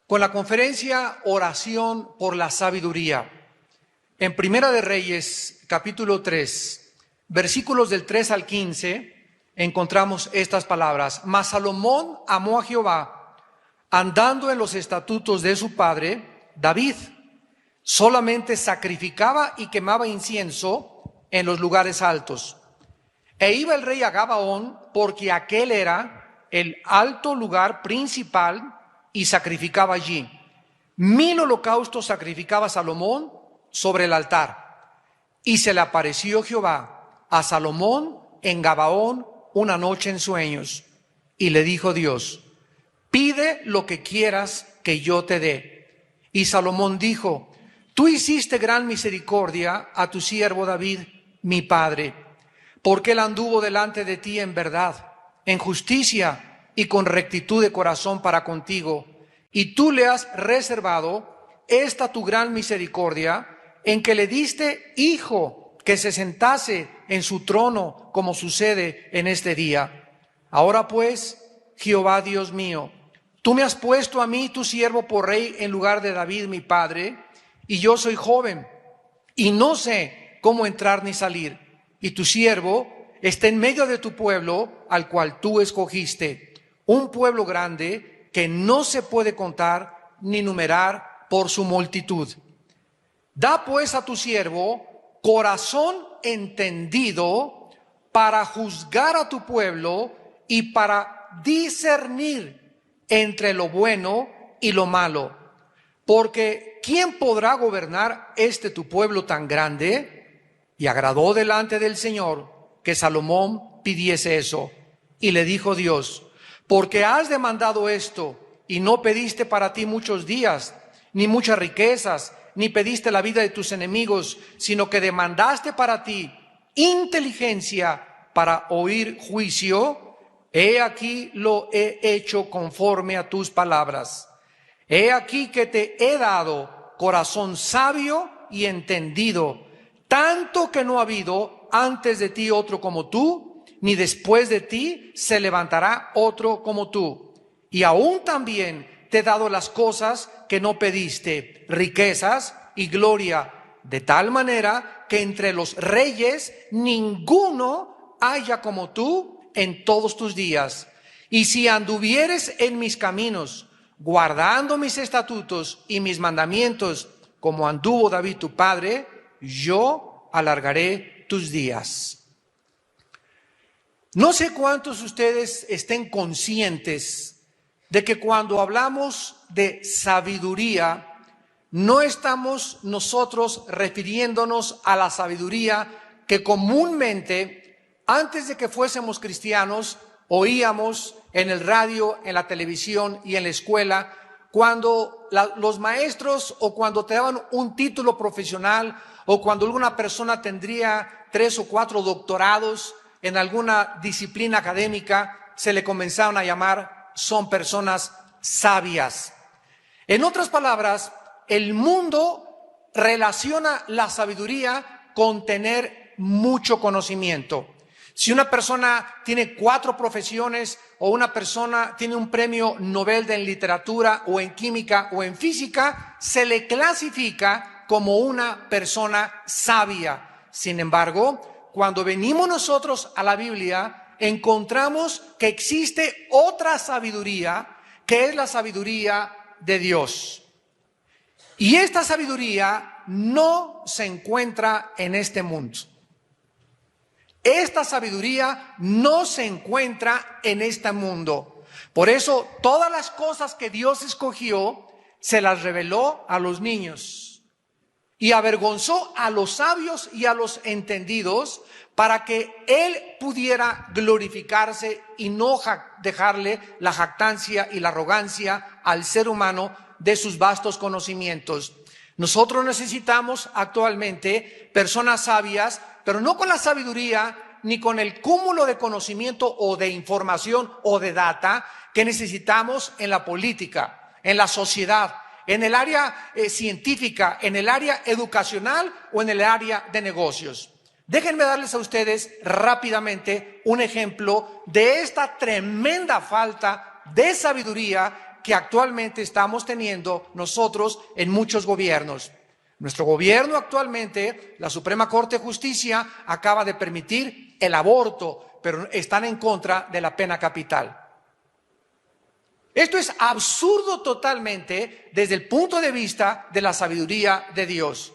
con la conferencia Oración por la Sabiduría. En Primera de Reyes, capítulo 3, versículos del 3 al 15, encontramos estas palabras. Mas Salomón amó a Jehová, andando en los estatutos de su padre David. Solamente sacrificaba y quemaba incienso en los lugares altos. E iba el rey a Gabaón, porque aquel era el alto lugar principal, y sacrificaba allí. 1000 holocaustos sacrificaba Salomón sobre el altar. Y se le apareció Jehová a Salomón en Gabaón una noche en sueños. Y le dijo Dios: pide lo que quieras que yo te dé. Y Salomón dijo: tú hiciste gran misericordia a tu siervo David, mi padre, porque él anduvo delante de ti en verdad, en justicia y con rectitud de corazón para contigo. Y tú le has reservado esta tu gran misericordia, en que le diste hijo que se sentase en su trono, como sucede en este día. Ahora pues, Jehová Dios mío, tú me has puesto a mí, tu siervo, por rey en lugar de David, mi padre, y yo soy joven, y no sé cómo entrar ni salir. Y tu siervo está en medio de tu pueblo, al cual tú escogiste, un pueblo grande que no se puede contar ni numerar por su multitud. Da pues a tu siervo corazón entendido para juzgar a tu pueblo y para discernir entre lo bueno y lo malo. Porque ¿quién podrá gobernar tu pueblo tan grande? Y agradó delante del Señor que Salomón pidiese eso. Y le dijo Dios: porque has demandado esto, y no pediste para ti muchos días, ni muchas riquezas, ni pediste la vida de tus enemigos, sino que demandaste para ti inteligencia para oír juicio, he aquí lo he hecho conforme a tus palabras. He aquí que te he dado corazón sabio y entendido, tanto que no ha habido antes de ti otro como tú, ni después de ti se levantará otro como tú. Y aún también te he dado las cosas que no pediste, riquezas y gloria, de tal manera que entre los reyes ninguno haya como tú en todos tus días. Y si anduvieres en mis caminos, guardando mis estatutos y mis mandamientos, como anduvo David tu padre, yo alargaré tus días. No sé cuántos de ustedes estén conscientes de que cuando hablamos de sabiduría, no estamos nosotros refiriéndonos a la sabiduría que comúnmente, antes de que fuésemos cristianos, oíamos en el radio, en la televisión y en la escuela, cuando los maestros, o cuando te daban un título profesional, o cuando alguna persona tendría 3 o 4 doctorados en alguna disciplina académica, se le comenzaron a llamar: son personas sabias. En otras palabras, el mundo relaciona la sabiduría con tener mucho conocimiento. Si una persona tiene 4 profesiones, o una persona tiene un premio Nobel en literatura o en química o en física, se le clasifica como una persona sabia. Sin embargo, cuando venimos nosotros a la Biblia, encontramos que existe otra sabiduría, que es la sabiduría de Dios. Y esta sabiduría no se encuentra en este mundo. Esta sabiduría no se encuentra en este mundo. Por eso, todas las cosas que Dios escogió, se las reveló a los niños. Y avergonzó a los sabios y a los entendidos, para que Él pudiera glorificarse y no dejarle la jactancia y la arrogancia al ser humano de sus vastos conocimientos. Nosotros necesitamos actualmente personas sabias, pero no con la sabiduría ni con el cúmulo de conocimiento o de información o de data que necesitamos en la política, en la sociedad, en el área científica, en el área educacional o en el área de negocios. Déjenme darles a ustedes rápidamente un ejemplo de esta tremenda falta de sabiduría que actualmente estamos teniendo nosotros en muchos gobiernos. Nuestro gobierno actualmente, la Suprema Corte de Justicia, acaba de permitir el aborto, pero están en contra de la pena capital. Esto es absurdo totalmente desde el punto de vista de la sabiduría de Dios.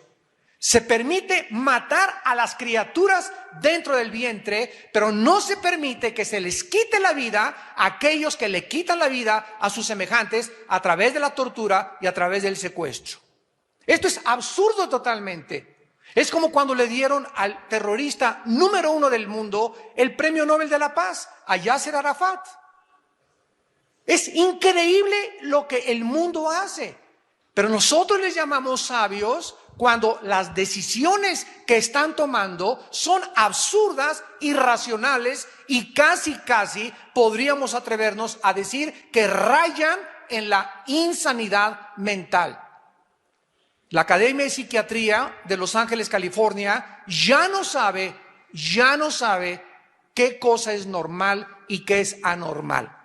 Se permite matar a las criaturas dentro del vientre, pero no se permite que se les quite la vida a aquellos que le quitan la vida a sus semejantes a través de la tortura y a través del secuestro. Esto es absurdo totalmente. Es como cuando le dieron al terrorista número 1 del mundo el Premio Nobel de la Paz, a Yasser Arafat. Es increíble lo que el mundo hace, pero nosotros les llamamos sabios cuando las decisiones que están tomando son absurdas, irracionales y casi podríamos atrevernos a decir que rayan en la insanidad mental. La Academia de Psiquiatría de Los Ángeles, California, ya no sabe qué cosa es normal y qué es anormal.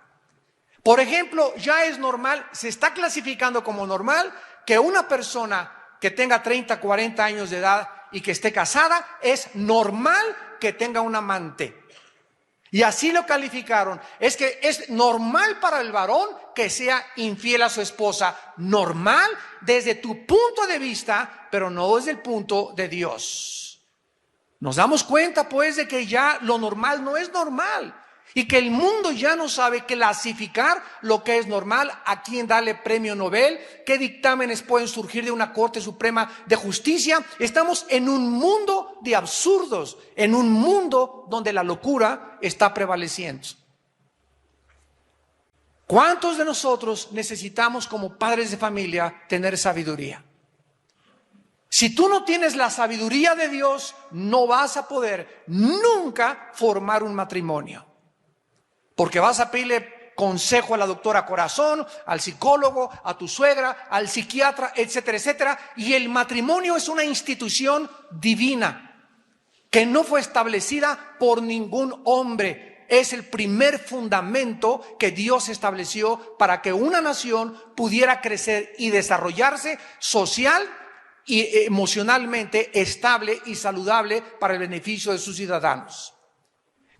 Por ejemplo, ya es normal, se está clasificando como normal que una persona que tenga 30, 40 años de edad y que esté casada, es normal que tenga un amante. Y así lo calificaron. Es que es normal para el varón que sea infiel a su esposa. Normal desde tu punto de vista, pero no desde el punto de Dios. Nos damos cuenta pues de que ya lo normal no es normal. Y que el mundo ya no sabe clasificar lo que es normal, a quién darle premio Nobel, qué dictámenes pueden surgir de una Corte Suprema de Justicia. Estamos en un mundo de absurdos, en un mundo donde la locura está prevaleciendo. ¿Cuántos de nosotros necesitamos como padres de familia tener sabiduría? Si tú no tienes la sabiduría de Dios, no vas a poder nunca formar un matrimonio. Porque vas a pedirle consejo a la doctora Corazón, al psicólogo, a tu suegra, al psiquiatra, etcétera, etcétera. Y el matrimonio es una institución divina que no fue establecida por ningún hombre. Es el primer fundamento que Dios estableció para que una nación pudiera crecer y desarrollarse social y emocionalmente estable y saludable para el beneficio de sus ciudadanos.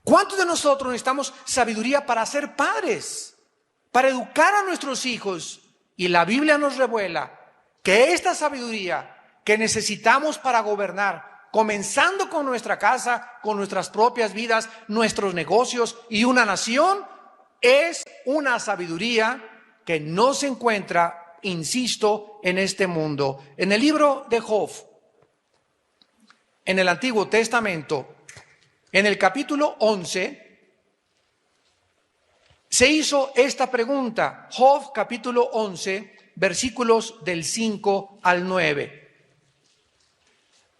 ¿Cuántos de nosotros necesitamos sabiduría para ser padres, para educar a nuestros hijos? Y la Biblia nos revela que esta sabiduría que necesitamos para gobernar, comenzando con nuestra casa, con nuestras propias vidas, nuestros negocios y una nación, es una sabiduría que no se encuentra, insisto, en este mundo. En el libro de Job, en el Antiguo Testamento, en el capítulo 11, se hizo esta pregunta. Job capítulo 11, versículos del 5 al 9.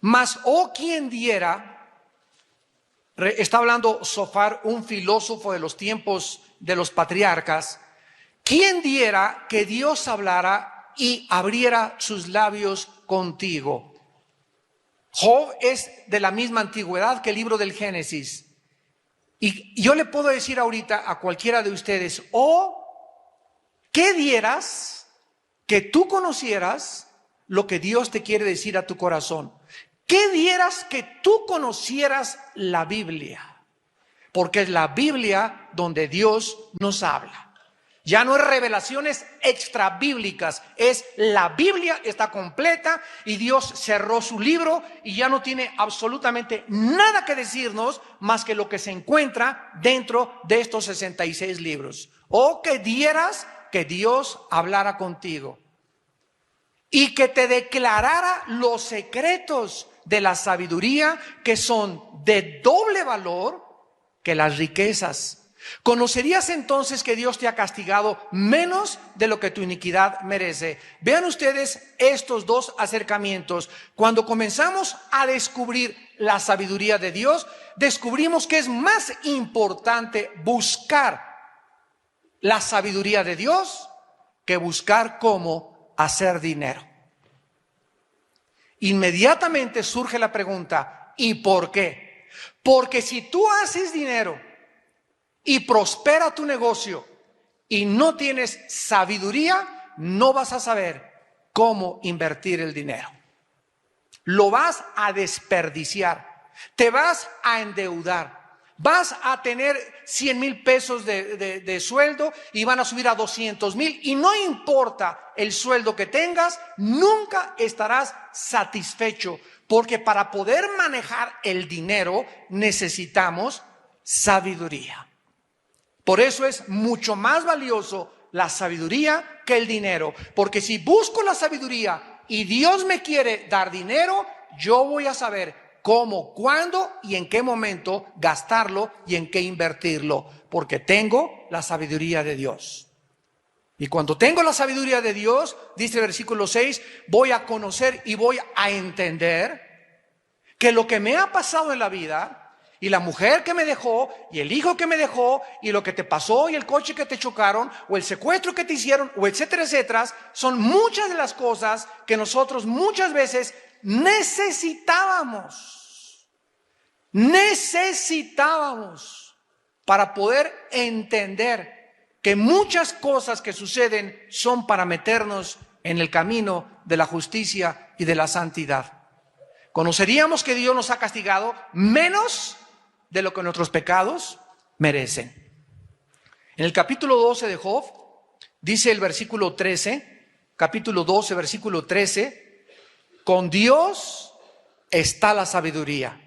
Mas, ¿quién diera? Está hablando Sofar, un filósofo de los tiempos de los patriarcas. ¿Quién diera que Dios hablara y abriera sus labios contigo? Job es de la misma antigüedad que el libro del Génesis. Y yo le puedo decir ahorita a cualquiera de ustedes, ¿qué dieras que tú conocieras lo que Dios te quiere decir a tu corazón? ¿Qué dieras que tú conocieras la Biblia? Porque es la Biblia donde Dios nos habla. Ya no es revelaciones extra bíblicas, es la Biblia, está completa y Dios cerró su libro y ya no tiene absolutamente nada que decirnos más que lo que se encuentra dentro de estos 66 libros. O que dieras que Dios hablara contigo y que te declarara los secretos de la sabiduría que son de doble valor que las riquezas. ¿Conocerías entonces que Dios te ha castigado menos de lo que tu iniquidad merece? Vean ustedes estos dos acercamientos. Cuando comenzamos a descubrir la sabiduría de Dios, descubrimos que es más importante buscar la sabiduría de Dios que buscar cómo hacer dinero. Inmediatamente surge la pregunta, ¿y por qué? Porque si tú haces dinero y prospera tu negocio y no tienes sabiduría, no vas a saber cómo invertir el dinero. Lo vas a desperdiciar, te vas a endeudar. Vas a tener 100,000 pesos de sueldo y van a subir a 200,000, y no importa el sueldo que tengas, nunca estarás satisfecho, porque para poder manejar el dinero necesitamos sabiduría. Por eso es mucho más valioso la sabiduría que el dinero, porque si busco la sabiduría y Dios me quiere dar dinero, yo voy a saber cómo, cuándo y en qué momento gastarlo y en qué invertirlo, porque tengo la sabiduría de Dios. Y cuando tengo la sabiduría de Dios, dice el versículo 6, voy a conocer y voy a entender que lo que me ha pasado en la vida, y la mujer que me dejó, y el hijo que me dejó, y lo que te pasó, y el coche que te chocaron, o el secuestro que te hicieron, o etcétera, etcétera, son muchas de las cosas que nosotros muchas veces necesitábamos para poder entender que muchas cosas que suceden son para meternos en el camino de la justicia y de la santidad. Conoceríamos que Dios nos ha castigado menos de lo que nuestros pecados merecen. En el capítulo 12 de Job, dice el versículo 13, capítulo 12, versículo 13, con Dios está la sabiduría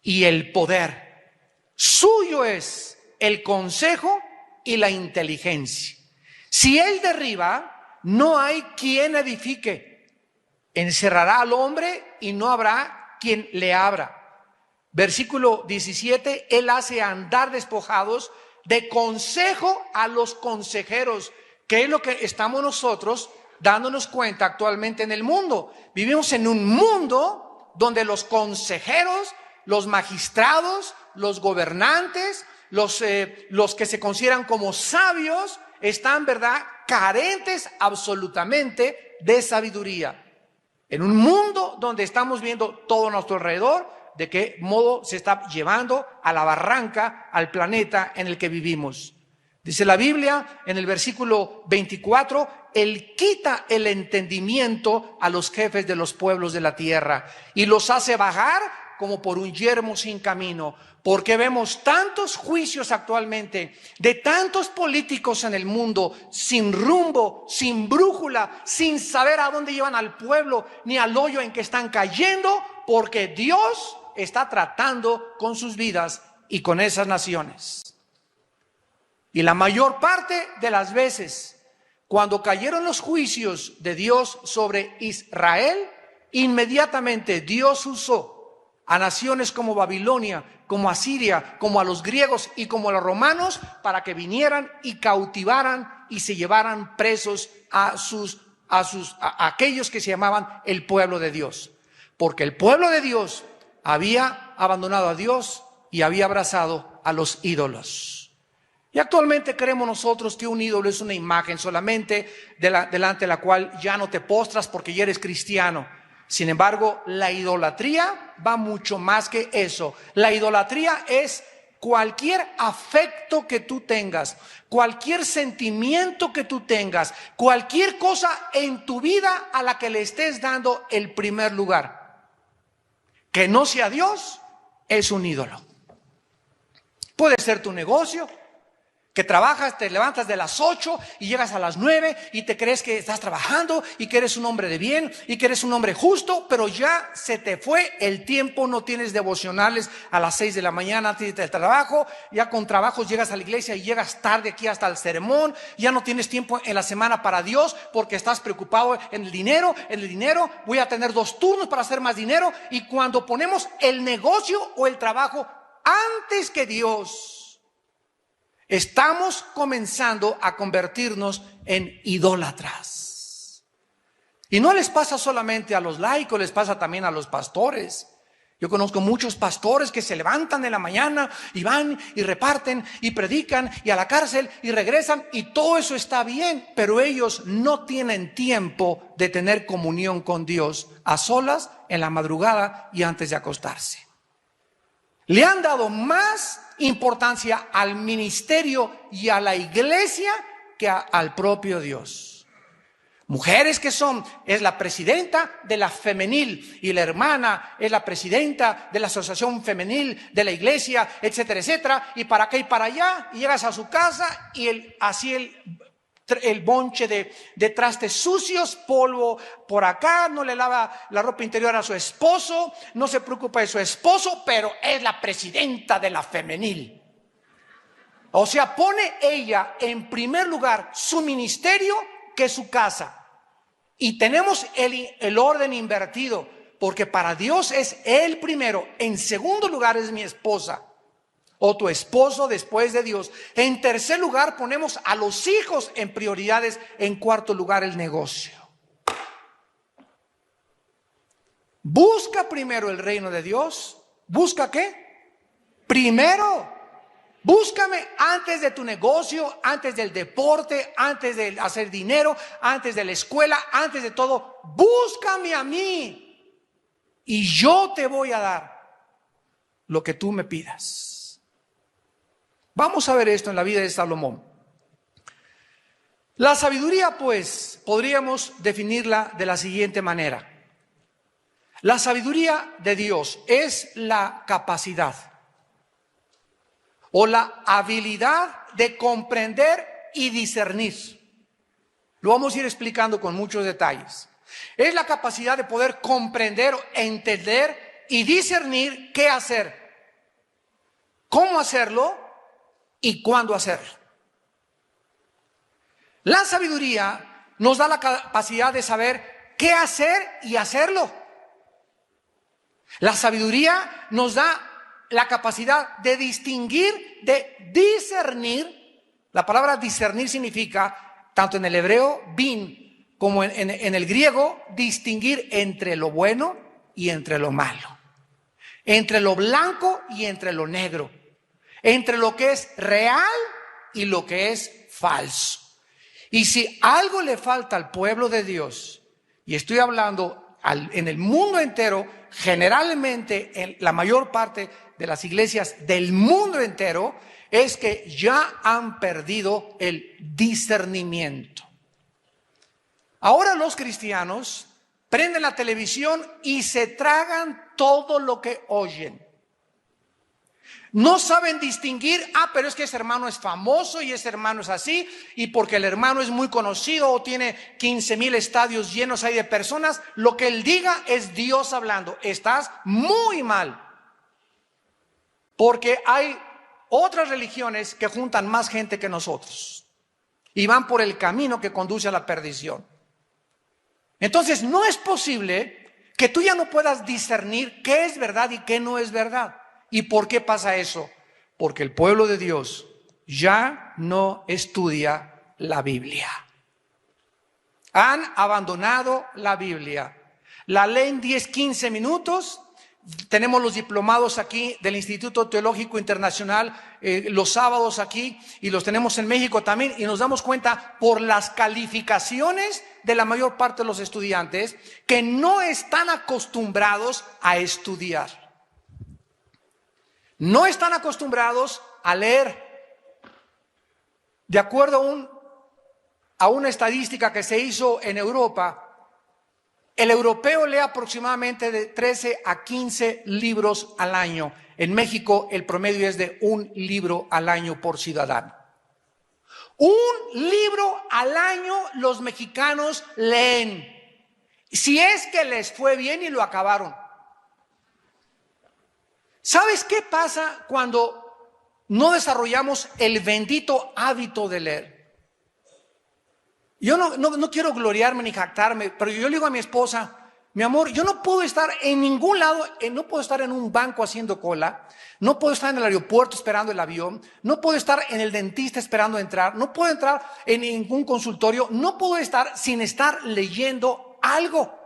y el poder. Suyo es el consejo y la inteligencia. Si Él derriba, no hay quien edifique. Encerrará al hombre y no habrá quien le abra. Versículo 17, Él hace andar despojados de consejo a los consejeros, que es lo que estamos nosotros dándonos cuenta actualmente en el mundo. Vivimos en un mundo donde los consejeros, los magistrados, los gobernantes, los que se consideran como sabios, están, ¿verdad?, carentes absolutamente de sabiduría. En un mundo donde estamos viendo todo a nuestro alrededor, de qué modo se está llevando a la barranca al planeta en el que vivimos. Dice la Biblia en el versículo 24, Él quita el entendimiento a los jefes de los pueblos de la tierra y los hace bajar como por un yermo sin camino. Porque vemos tantos juicios actualmente de tantos políticos en el mundo sin rumbo, sin brújula, sin saber a dónde llevan al pueblo ni al hoyo en que están cayendo, porque Dios está tratando con sus vidas y con esas naciones. Y la mayor parte de las veces, cuando cayeron los juicios de Dios sobre Israel, inmediatamente Dios usó a naciones como Babilonia, como Asiria, como a los griegos y como a los romanos, para que vinieran y cautivaran y se llevaran presos a aquellos que se llamaban el pueblo de Dios. Porque el pueblo de Dios había abandonado a Dios y había abrazado a los ídolos. Y actualmente creemos nosotros que un ídolo es una imagen solamente delante de la cual ya no te postras porque ya eres cristiano. Sin embargo, la idolatría va mucho más que eso. La idolatría es cualquier afecto que tú tengas, cualquier sentimiento que tú tengas, cualquier cosa en tu vida a la que le estés dando el primer lugar. Que no sea Dios, es un ídolo. Puede ser tu negocio, que trabajas, te levantas de las 8 y llegas a las 9 y te crees que estás trabajando y que eres un hombre de bien y que eres un hombre justo, pero ya se te fue el tiempo, no tienes devocionales a las 6 de la mañana antes del trabajo, ya con trabajos llegas a la iglesia y llegas tarde aquí hasta el sermón, ya no tienes tiempo en la semana para Dios porque estás preocupado en el dinero, voy a tener 2 turnos para hacer más dinero, y cuando ponemos el negocio o el trabajo antes que Dios, estamos comenzando a convertirnos en idólatras. Y no les pasa solamente a los laicos, les pasa también a los pastores. Yo conozco muchos pastores que se levantan en la mañana y van y reparten y predican y a la cárcel y regresan, y todo eso está bien, pero ellos no tienen tiempo de tener comunión con Dios a solas, en la madrugada y antes de acostarse. Le han dado más importancia al ministerio y a la iglesia que al propio Dios. Mujeres que es la presidenta de la femenil y la hermana es la presidenta de la asociación femenil de la iglesia, etcétera, etcétera, y para acá y para allá, y llegas a su casa y el bonche de trastes sucios, polvo por acá, no le lava la ropa interior a su esposo, no se preocupa de su esposo, pero es la presidenta de la femenil. O sea, pone ella en primer lugar su ministerio que su casa. Y tenemos el orden invertido, porque para Dios es Él primero, en segundo lugar es mi esposa o tu esposo después de Dios. En tercer lugar ponemos a los hijos en prioridades, en cuarto lugar el negocio. Busca primero el reino de Dios. ¿Busca qué? Primero. Búscame antes de tu negocio, antes del deporte, antes de hacer dinero, antes de la escuela, antes de todo. Búscame a mí y yo te voy a dar lo que tú me pidas. Vamos a ver esto en la vida de Salomón. La sabiduría, pues, podríamos definirla de la siguiente manera. La sabiduría de Dios es la capacidad o la habilidad de comprender y discernir. Lo vamos a ir explicando con muchos detalles. Es la capacidad de poder comprender, entender y discernir qué hacer, cómo hacerlo y cuándo hacerlo. La sabiduría nos da la capacidad de saber qué hacer y hacerlo. La sabiduría nos da la capacidad de distinguir, de discernir. La palabra discernir significa, tanto en el hebreo, bin, como en el griego, distinguir entre lo bueno y entre lo malo, entre lo blanco y entre lo negro, entre lo que es real y lo que es falso. Y si algo le falta al pueblo de Dios, y estoy hablando en el mundo entero, generalmente en la mayor parte de las iglesias del mundo entero, es que ya han perdido el discernimiento. Ahora los cristianos prenden la televisión y se tragan todo lo que oyen. No saben distinguir, pero es que ese hermano es famoso y ese hermano es así, y porque el hermano es muy conocido o tiene 15,000 estadios llenos ahí de personas, lo que él diga es Dios hablando. Estás muy mal. Porque hay otras religiones que juntan más gente que nosotros y van por el camino que conduce a la perdición. Entonces no es posible que tú ya no puedas discernir qué es verdad y qué no es verdad. ¿Y por qué pasa eso? Porque el pueblo de Dios ya no estudia la Biblia. Han abandonado la Biblia. La leen 10, 15 minutos. Tenemos los diplomados aquí del Instituto Teológico Internacional los sábados aquí, y los tenemos en México también, y nos damos cuenta por las calificaciones de la mayor parte de los estudiantes que no están acostumbrados a estudiar. No están acostumbrados a leer. De acuerdo a una estadística que se hizo en Europa, el europeo lee aproximadamente de 13 a 15 libros al año. En México el promedio es de 1 libro al año por ciudadano. 1 libro al año los mexicanos leen. Si es que les fue bien y lo acabaron. ¿Sabes qué pasa cuando no desarrollamos el bendito hábito de leer? Yo no quiero gloriarme ni jactarme, pero yo le digo a mi esposa, mi amor, yo no puedo estar en ningún lado, no puedo estar en un banco haciendo cola, no puedo estar en el aeropuerto esperando el avión, no puedo estar en el dentista esperando entrar, no puedo entrar en ningún consultorio, no puedo estar sin estar leyendo algo.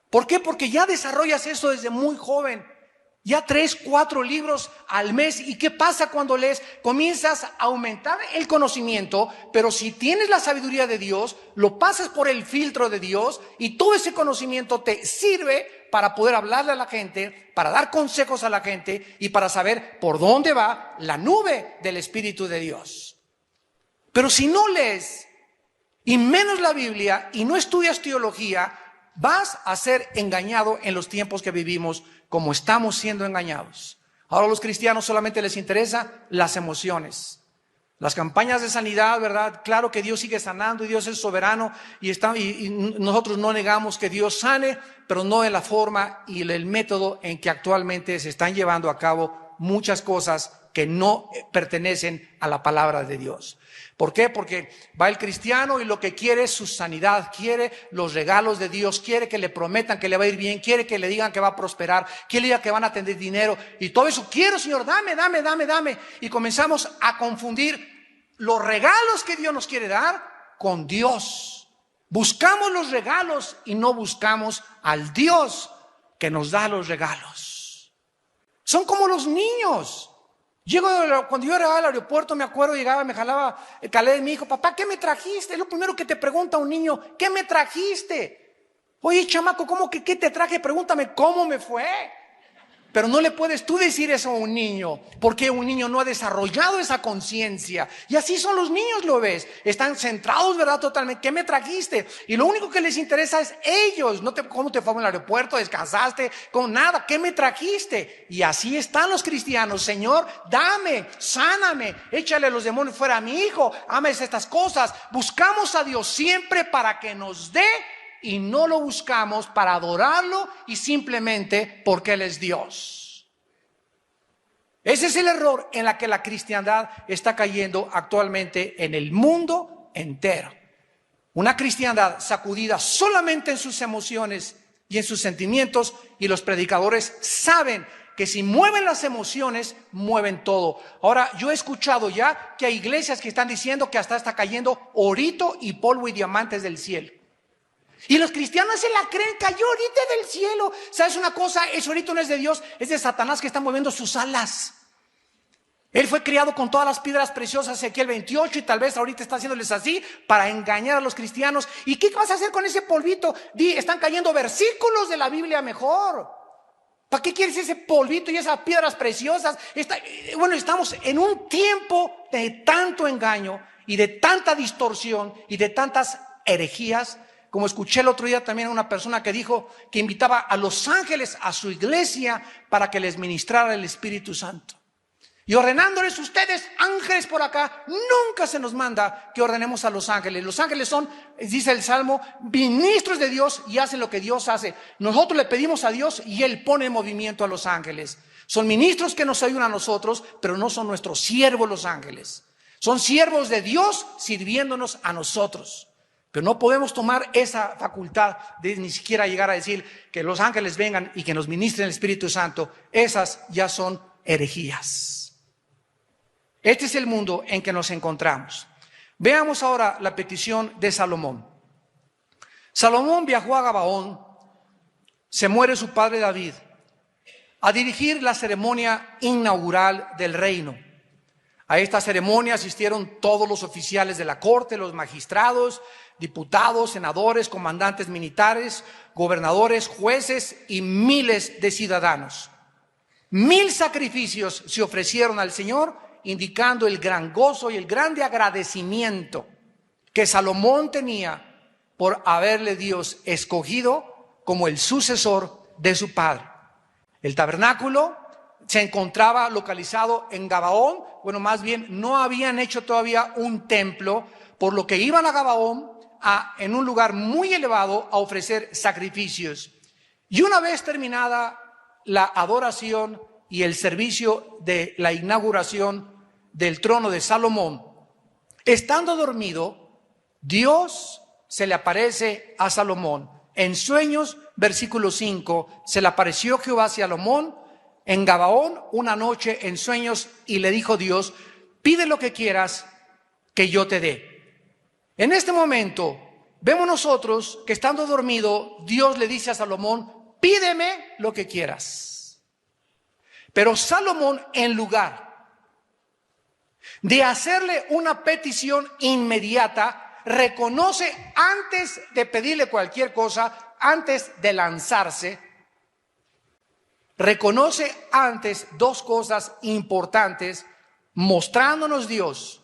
¿Por qué? Porque ya desarrollas eso desde muy joven. Ya 3, 4 libros al mes. ¿Y qué pasa cuando lees? Comienzas a aumentar el conocimiento, pero si tienes la sabiduría de Dios, lo pasas por el filtro de Dios y todo ese conocimiento te sirve para poder hablarle a la gente, para dar consejos a la gente y para saber por dónde va la nube del Espíritu de Dios. Pero si no lees, y menos la Biblia, y no estudias teología, vas a ser engañado en los tiempos que vivimos, como estamos siendo engañados. Ahora a los cristianos solamente les interesa las emociones. Las campañas de sanidad, ¿verdad? Claro que Dios sigue sanando y Dios es soberano y nosotros no negamos que Dios sane, pero no de la forma y el método en que actualmente se están llevando a cabo muchas cosas que no pertenecen a la palabra de Dios. ¿Por qué? Porque va el cristiano y lo que quiere es su sanidad, quiere los regalos de Dios, quiere que le prometan que le va a ir bien, quiere que le digan que va a prosperar, quiere que van a tener dinero y todo eso. Quiero, Señor, dame. Y comenzamos a confundir los regalos que Dios nos quiere dar con Dios. Buscamos los regalos y no buscamos al Dios que nos da los regalos. Son como los niños. Cuando yo llegaba al aeropuerto, me acuerdo, llegaba, me jalaba el calé de mi hijo. Papá, ¿qué me trajiste? Es lo primero que te pregunta un niño. ¿Qué me trajiste? Oye, chamaco, ¿cómo que qué te traje? Pregúntame cómo me fue. Pero no le puedes tú decir eso a un niño, porque un niño no ha desarrollado esa conciencia. Y así son los niños, lo ves. Están centrados, ¿verdad? Totalmente. ¿Qué me trajiste? Y lo único que les interesa es ellos. ¿Cómo te fue en el aeropuerto? ¿Descansaste? Con nada. ¿Qué me trajiste? Y así están los cristianos. Señor, dame, sáname, échale los demonios fuera a mi hijo. Ames estas cosas. Buscamos a Dios siempre para que nos dé. Y no lo buscamos para adorarlo y simplemente porque Él es Dios. Ese es el error en la que la cristiandad está cayendo actualmente en el mundo entero. Una cristiandad sacudida solamente en sus emociones y en sus sentimientos, y los predicadores saben que si mueven las emociones, mueven todo. Ahora, yo he escuchado ya que hay iglesias que están diciendo que hasta está cayendo orito y polvo y diamantes del cielo. Y los cristianos se la creen, cayó ahorita del cielo. ¿Sabes una cosa? Eso ahorita no es de Dios, es de Satanás que está moviendo sus alas. Él fue criado con todas las piedras preciosas, Ezequiel 28, y tal vez ahorita está haciéndoles así para engañar a los cristianos. ¿Y qué vas a hacer con ese polvito? Están cayendo versículos de la Biblia mejor. ¿Para qué quieres ese polvito y esas piedras preciosas? Bueno, estamos en un tiempo de tanto engaño y de tanta distorsión y de tantas herejías. Como escuché el otro día también a una persona que dijo que invitaba a los ángeles a su iglesia para que les ministrara el Espíritu Santo. Y ordenándoles ustedes, ángeles por acá, nunca se nos manda que ordenemos a los ángeles. Los ángeles son, dice el Salmo, ministros de Dios y hacen lo que Dios hace. Nosotros le pedimos a Dios y Él pone en movimiento a los ángeles. Son ministros que nos ayudan a nosotros, pero no son nuestros siervos los ángeles. Son siervos de Dios sirviéndonos a nosotros. Pero no podemos tomar esa facultad de ni siquiera llegar a decir que los ángeles vengan y que nos ministren el Espíritu Santo. Esas ya son herejías. Este es el mundo en que nos encontramos. Veamos ahora la petición de Salomón. Salomón viajó a Gabaón, se muere su padre David, a dirigir la ceremonia inaugural del reino. A esta ceremonia asistieron todos los oficiales de la corte, los magistrados, diputados, senadores, comandantes militares, gobernadores, jueces y miles de ciudadanos. 1000 sacrificios se ofrecieron al Señor, indicando el gran gozo y el grande agradecimiento que Salomón tenía por haberle Dios escogido como el sucesor de su padre. El tabernáculo se encontraba localizado en Gabaón. Bueno, más bien no habían hecho todavía un templo, por lo que iban a Gabaón en un lugar muy elevado a ofrecer sacrificios. Y una vez terminada la adoración y el servicio de la inauguración del trono de Salomón, estando dormido, Dios se le aparece a Salomón. En sueños, versículo 5, se le apareció Jehová a Salomón en Gabaón una noche en sueños y le dijo Dios, pide lo que quieras que yo te dé. En este momento vemos nosotros que estando dormido, Dios le dice a Salomón, pídeme lo que quieras. Pero Salomón, en lugar de hacerle una petición inmediata, reconoce antes de pedirle cualquier cosa, antes de lanzarse, reconoce antes dos cosas importantes, mostrándonos Dios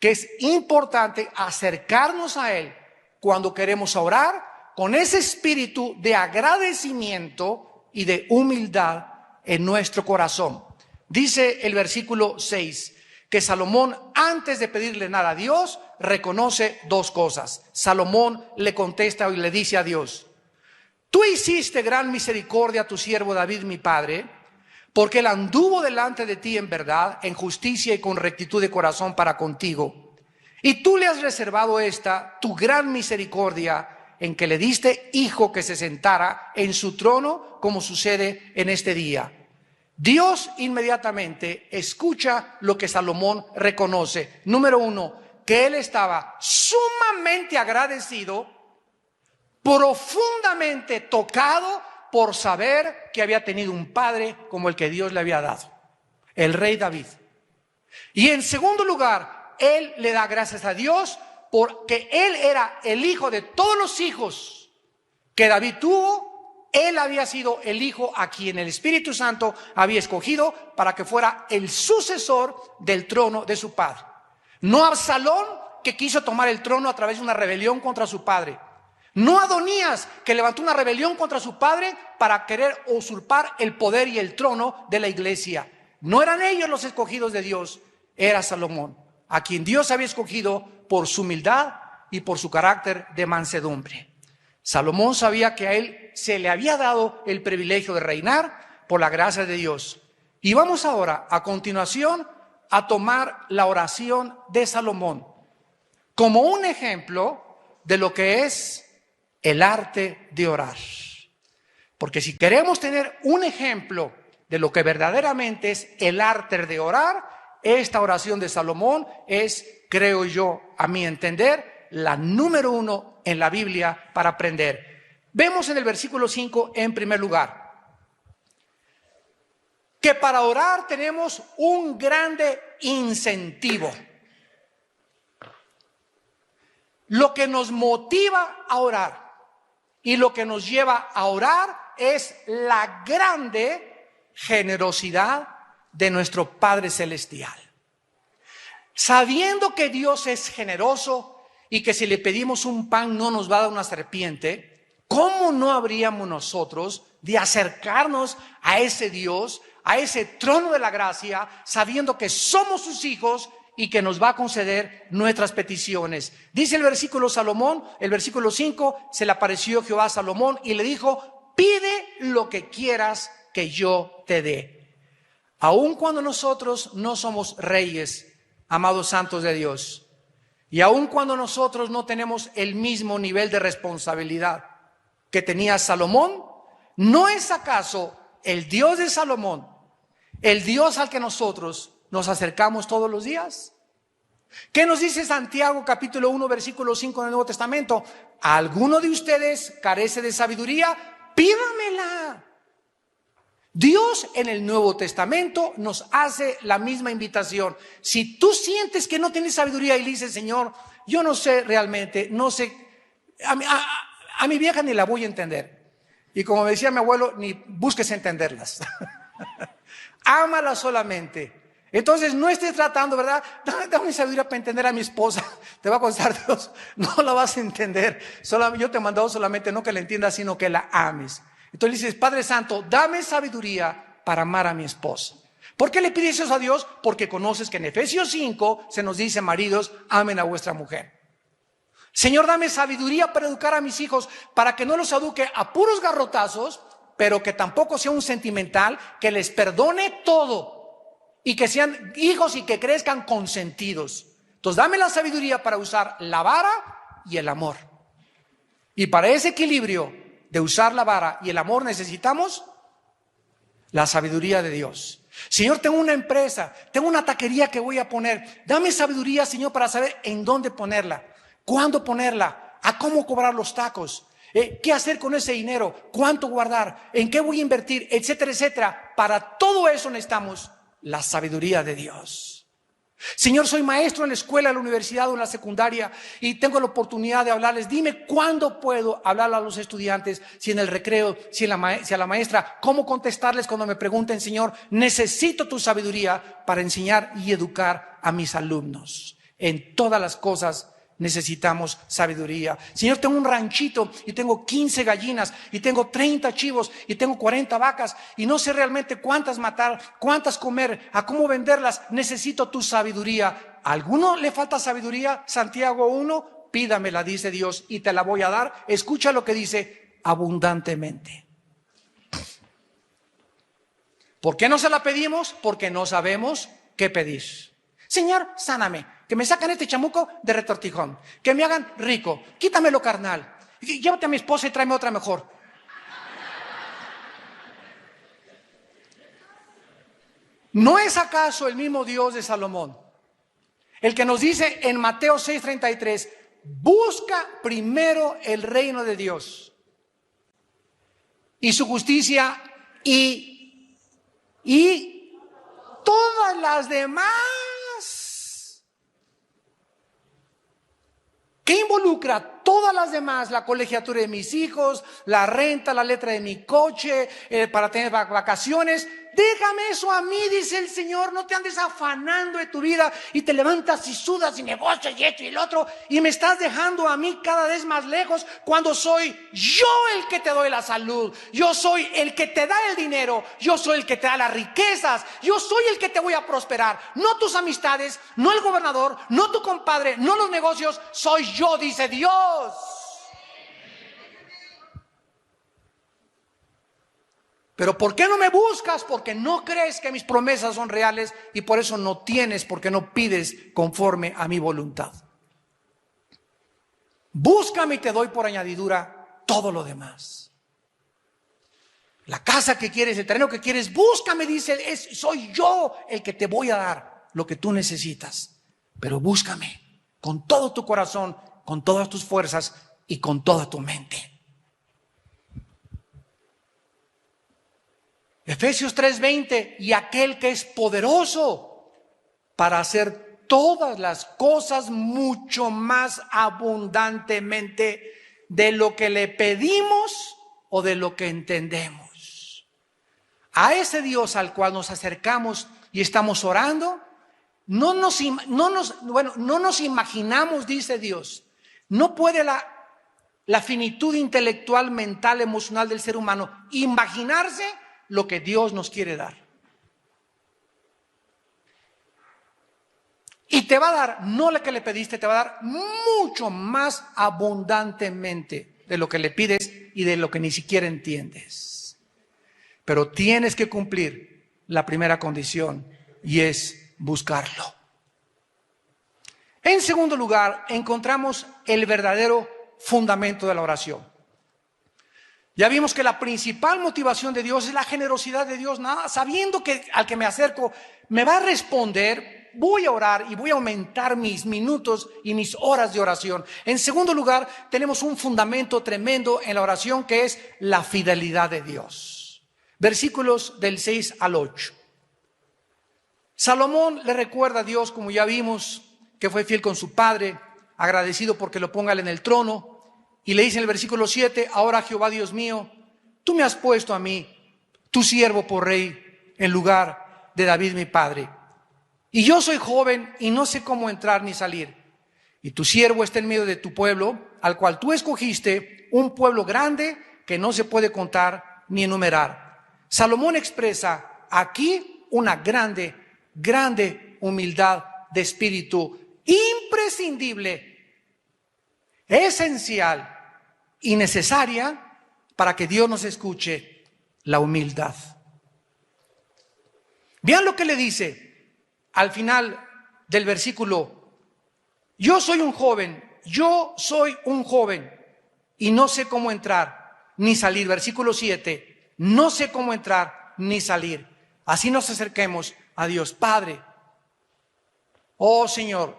que es importante acercarnos a Él cuando queremos orar con ese espíritu de agradecimiento y de humildad en nuestro corazón. Dice el versículo 6 que Salomón, antes de pedirle nada a Dios, reconoce dos cosas. Salomón le contesta y le dice a Dios: tú hiciste gran misericordia a tu siervo David mi padre, porque él anduvo delante de ti en verdad, en justicia y con rectitud de corazón para contigo. Y tú le has reservado tu gran misericordia, en que le diste hijo que se sentara en su trono, como sucede en este día. Dios inmediatamente escucha lo que Salomón reconoce. Número uno, que él estaba sumamente agradecido, profundamente tocado por saber que había tenido un padre como el que Dios le había dado, el rey David. Y en segundo lugar, él le da gracias a Dios porque él era el hijo de todos los hijos que David tuvo. Él había sido el hijo a quien el Espíritu Santo había escogido para que fuera el sucesor del trono de su padre. No Absalón, que quiso tomar el trono a través de una rebelión contra su padre. No Adonías, que levantó una rebelión contra su padre para querer usurpar el poder y el trono de la iglesia. No eran ellos los escogidos de Dios, era Salomón, a quien Dios había escogido por su humildad y por su carácter de mansedumbre. Salomón sabía que a él se le había dado el privilegio de reinar por la gracia de Dios. Y vamos ahora, a continuación, a tomar la oración de Salomón como un ejemplo de lo que es el arte de orar. Porque si queremos tener un ejemplo de lo que verdaderamente es el arte de orar, esta oración de Salomón es, creo yo, a mi entender, la número uno en la Biblia para aprender. Vemos en el versículo 5, en primer lugar, que para orar tenemos un grande incentivo. Lo que nos motiva a orar y lo que nos lleva a orar es la grande generosidad de nuestro Padre Celestial. Sabiendo que Dios es generoso y que si le pedimos un pan no nos va a dar una serpiente, ¿cómo no habríamos nosotros de acercarnos a ese Dios, a ese trono de la gracia, sabiendo que somos sus hijos y que nos va a conceder nuestras peticiones? Dice el versículo Salomón, el versículo 5, se le apareció Jehová a Salomón y le dijo: pide lo que quieras que yo te dé. Aun cuando nosotros no somos reyes, amados santos de Dios, y aun cuando nosotros no tenemos el mismo nivel de responsabilidad que tenía Salomón, ¿no es acaso el Dios de Salomón el Dios al que nosotros nos acercamos todos los días? ¿Qué nos dice Santiago capítulo 1 versículo 5 en el Nuevo Testamento? ¿Alguno de ustedes carece de sabiduría? Pídamela. Dios en el Nuevo Testamento nos hace la misma invitación. Si tú sientes que no tienes sabiduría y le dices: Señor, yo no sé realmente, no sé, a mi vieja ni la voy a entender. Y como me decía mi abuelo, ni busques entenderlas. Ámala solamente. Entonces no estés tratando, ¿verdad? Dame sabiduría para entender a mi esposa. Te va a costar Dios, no la vas a entender. Yo te he mandado solamente no que la entiendas, sino que la ames. Entonces le dices: Padre Santo, dame sabiduría para amar a mi esposa. ¿Por qué le pides eso a Dios? Porque conoces que en Efesios 5 se nos dice: maridos, amen a vuestra mujer. Señor, dame sabiduría para educar a mis hijos, para que no los eduque a puros garrotazos, pero que tampoco sea un sentimental, que les perdone todo y que sean hijos y que crezcan consentidos. Entonces dame la sabiduría para usar la vara y el amor. Y para ese equilibrio de usar la vara y el amor necesitamos la sabiduría de Dios. Señor, tengo una empresa, tengo una taquería que voy a poner. Dame sabiduría, Señor, para saber en dónde ponerla, cuándo ponerla, a cómo cobrar los tacos. ¿Qué hacer con ese dinero? ¿Cuánto guardar? ¿En qué voy a invertir? Etcétera, etcétera. Para todo eso necesitamos la sabiduría de Dios. Señor, soy maestro en la escuela, en la universidad o en la secundaria y tengo la oportunidad de hablarles. Dime cuándo puedo hablar a los estudiantes, si en el recreo, si a la maestra, cómo contestarles cuando me pregunten. Señor, necesito tu sabiduría para enseñar y educar a mis alumnos. En todas las cosas necesitamos sabiduría. Señor, tengo un ranchito y tengo 15 gallinas y tengo 30 chivos y tengo 40 vacas y no sé realmente cuántas matar, cuántas comer, a cómo venderlas. Necesito tu sabiduría. ¿A alguno le falta sabiduría? Santiago 1, pídamela, dice Dios, y te la voy a dar. Escucha lo que dice: abundantemente. ¿Por qué no se la pedimos? Porque no sabemos qué pedir. Señor, sáname. Que me sacan este chamuco de retortijón. Que me hagan rico. Quítame lo carnal. Llévate a mi esposa y tráeme otra mejor. ¿No es acaso el mismo Dios de Salomón el que nos dice en Mateo 6:33: busca primero el reino de Dios y su justicia y todas las demás? ¿Qué involucra todas las demás? La colegiatura de mis hijos, la renta, la letra de mi coche, para tener vacaciones. Déjame eso a mí, dice el Señor. No te andes afanando de tu vida y te levantas y sudas y negocios y esto y el otro, y me estás dejando a mí cada vez más lejos, cuando soy yo el que te doy la salud, yo soy el que te da el dinero, yo soy el que te da las riquezas, yo soy el que te voy a prosperar. No tus amistades, no el gobernador, no tu compadre, no los negocios. Soy yo, dice Dios. Pero ¿por qué no me buscas? Porque no crees que mis promesas son reales y por eso no tienes, porque no pides conforme a mi voluntad. Búscame y te doy por añadidura todo lo demás. La casa que quieres, el terreno que quieres, búscame, dice, soy yo el que te voy a dar lo que tú necesitas. Pero búscame con todo tu corazón, con todas tus fuerzas y con toda tu mente. Efesios 3:20: y aquel que es poderoso para hacer todas las cosas mucho más abundantemente de lo que le pedimos o de lo que entendemos. A ese Dios al cual nos acercamos y estamos orando, no nos imaginamos, dice Dios. No puede la finitud intelectual, mental, emocional del ser humano imaginarse lo que Dios nos quiere dar. Y te va a dar, no lo que le pediste, te va a dar mucho más abundantemente de lo que le pides y de lo que ni siquiera entiendes. Pero tienes que cumplir la primera condición, y es buscarlo. En segundo lugar, encontramos el verdadero fundamento de la oración. Ya vimos que la principal motivación de Dios es la generosidad de Dios. Nada, sabiendo que al que me acerco me va a responder, voy a orar y voy a aumentar mis minutos y mis horas de oración. En segundo lugar, tenemos un fundamento tremendo en la oración, que es la fidelidad de Dios. Versículos del 6 al 8. Salomón le recuerda a Dios, como ya vimos, que fue fiel con su padre, agradecido porque lo ponga en el trono. Y le dice en el versículo 7: ahora, Jehová Dios mío, tú me has puesto a mí, tu siervo, por rey en lugar de David mi padre. Y yo soy joven y no sé cómo entrar ni salir. Y tu siervo está en medio de tu pueblo, al cual tú escogiste, un pueblo grande que no se puede contar ni enumerar. Salomón expresa aquí una grande humildad de espíritu, imprescindible, esencial y necesaria para que Dios nos escuche: la humildad. Vean lo que le dice al final del versículo: yo soy un joven y no sé cómo entrar ni salir. Versículo 7: no sé cómo entrar ni salir. Así nos acerquemos a Dios. Padre, oh Señor,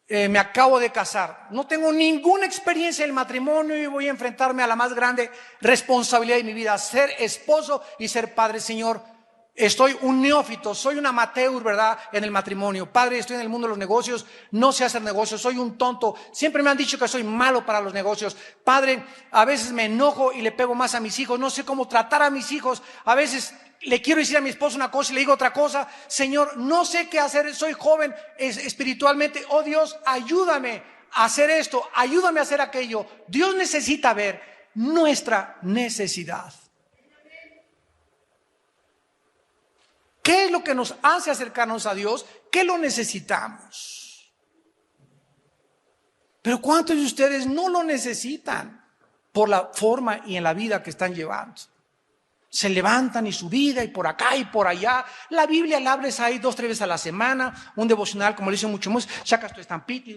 me acabo de casar, no tengo ninguna experiencia en el matrimonio y voy a enfrentarme a la más grande responsabilidad de mi vida, ser esposo y ser padre. Señor, estoy un neófito, soy un amateur, ¿verdad?, en el matrimonio. Padre, estoy en el mundo de los negocios, no sé hacer negocios, soy un tonto. Siempre me han dicho que soy malo para los negocios. Padre, a veces me enojo y le pego más a mis hijos, no sé cómo tratar a mis hijos. A veces le quiero decir a mi esposo una cosa y le digo otra cosa. Señor, no sé qué hacer, soy joven espiritualmente. Oh Dios, ayúdame a hacer esto, ayúdame a hacer aquello. Dios necesita ver nuestra necesidad. ¿Qué es lo que nos hace acercarnos a Dios? ¿Qué lo necesitamos? Pero ¿cuántos de ustedes no lo necesitan por la forma y en la vida que están llevando? Se levantan y su vida y por acá y por allá. La Biblia la hables ahí 2, 3 veces a la semana, un devocional, como le dicen mucho más, sacas tu estampita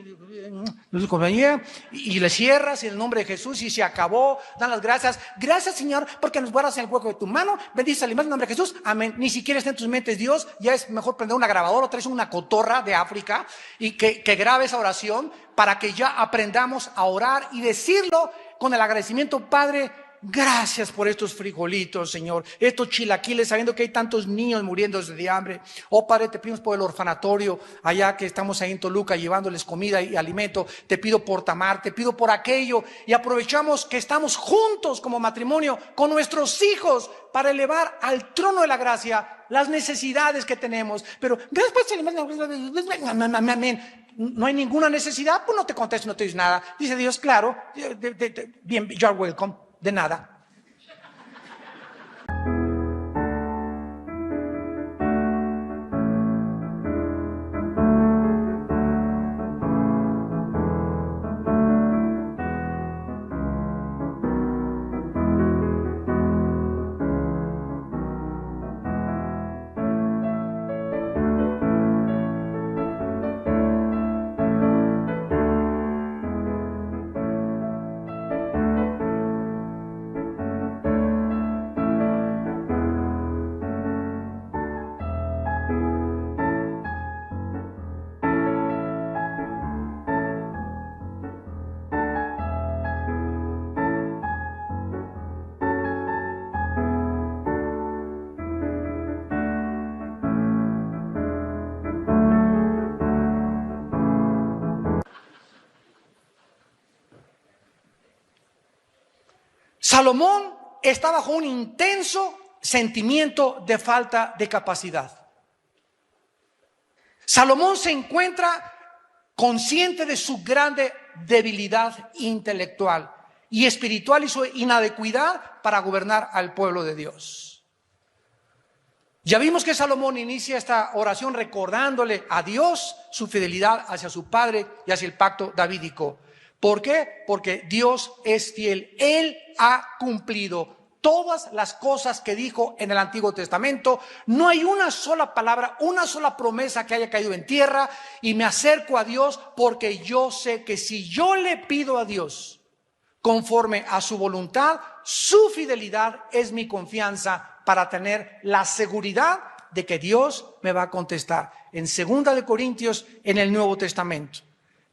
y le cierras en el nombre de Jesús y se acabó. Dan las gracias. Gracias, Señor, porque nos guardas en el hueco de tu mano. Bendice al en el nombre de Jesús. Amén. Ni siquiera está en tus mentes Dios. Ya es mejor prender una grabadora o traes una cotorra de África y que grabe esa oración para que ya aprendamos a orar y decirlo con el agradecimiento. Padre, gracias por estos frijolitos, Señor, estos chilaquiles, sabiendo que hay tantos niños muriéndose de hambre. Oh Padre, te pedimos por el orfanatorio allá que estamos ahí en Toluca llevándoles comida y alimento. Te pido por Tamar, te pido por aquello, y aprovechamos que estamos juntos como matrimonio con nuestros hijos para elevar al trono de la gracia las necesidades que tenemos. Pero gracias, amén. No hay ninguna necesidad, pues no te contesto, no te dices nada. Dice Dios, claro, bien, you're welcome. De nada. Salomón está bajo un intenso sentimiento de falta de capacidad. Salomón se encuentra consciente de su grande debilidad intelectual y espiritual y su inadecuidad para gobernar al pueblo de Dios. Ya vimos que Salomón inicia esta oración recordándole a Dios su fidelidad hacia su padre y hacia el pacto davídico. ¿Por qué? Porque Dios es fiel. Él ha cumplido todas las cosas que dijo en el Antiguo Testamento. No hay una sola palabra, una sola promesa que haya caído en tierra. Y me acerco a Dios porque yo sé que si yo le pido a Dios conforme a su voluntad, su fidelidad es mi confianza para tener la seguridad de que Dios me va a contestar. En 2 de Corintios, en el Nuevo Testamento,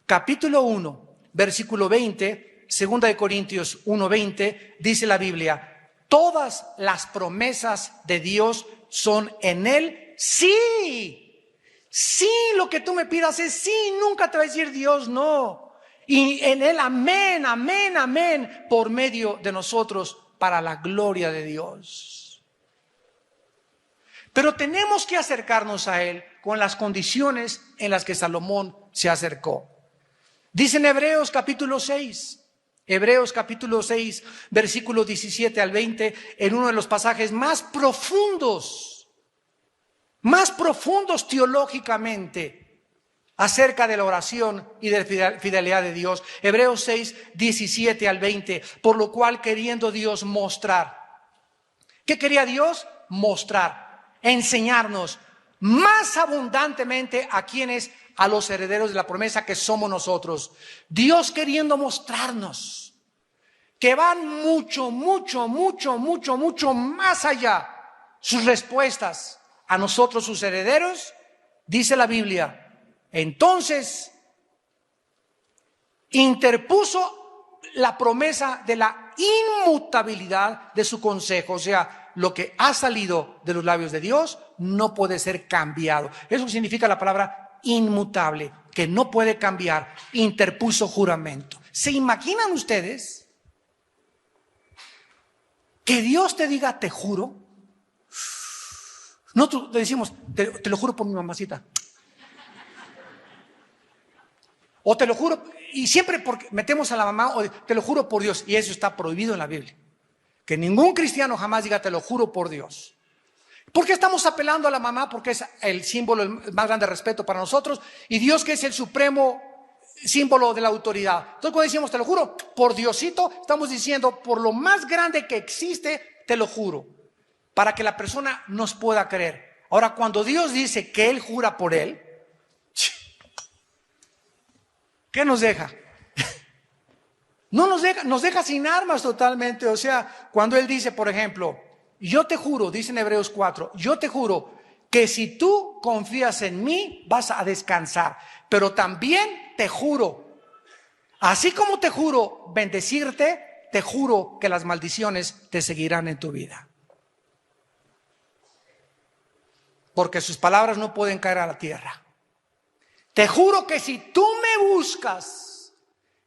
capítulo 1, versículo 20, 2 de Corintios 1:20, dice la Biblia: todas las promesas de Dios son en Él sí. Sí, lo que tú me pidas es sí, nunca te va a decir Dios no. Y en Él amén, amén, amén, por medio de nosotros para la gloria de Dios. Pero tenemos que acercarnos a Él con las condiciones en las que Salomón se acercó. Dice en Hebreos capítulo 6, versículos 17 al 20, en uno de los pasajes más profundos teológicamente acerca de la oración y de la fidelidad de Dios. Hebreos 6, 17 al 20, por lo cual queriendo Dios mostrar. ¿Qué quería Dios? Mostrar, enseñarnos más abundantemente a quienes, a los herederos de la promesa que somos nosotros. Dios queriendo mostrarnos que van mucho más allá sus respuestas a nosotros, sus herederos. Dice la Biblia: entonces interpuso la promesa de la inmutabilidad de su consejo. O sea, lo que ha salido de los labios de Dios no puede ser cambiado. Eso significa la palabra inmutable, que no puede cambiar. Interpuso juramento. ¿Se imaginan ustedes que Dios te diga te juro? Nosotros le decimos te lo juro por mi mamacita. O te lo juro, y siempre porque metemos a la mamá, o te lo juro por Dios, y eso está prohibido en la Biblia. Que ningún cristiano jamás diga te lo juro por Dios. ¿Por qué estamos apelando a la mamá? Porque es el símbolo, el más grande respeto para nosotros, y Dios, que es el supremo símbolo de la autoridad. Entonces cuando decimos te lo juro por Diosito, estamos diciendo por lo más grande que existe, te lo juro, para que la persona nos pueda creer. Ahora, cuando Dios dice que Él jura por Él, ¿qué nos deja? No nos deja sin armas totalmente. O sea, cuando Él dice, por ejemplo, yo te juro, dice en Hebreos 4, yo te juro que si tú confías en mí vas a descansar, pero también te juro, así como te juro bendecirte, te juro que las maldiciones te seguirán en tu vida. Porque sus palabras no pueden caer a la tierra. Te juro que si tú me buscas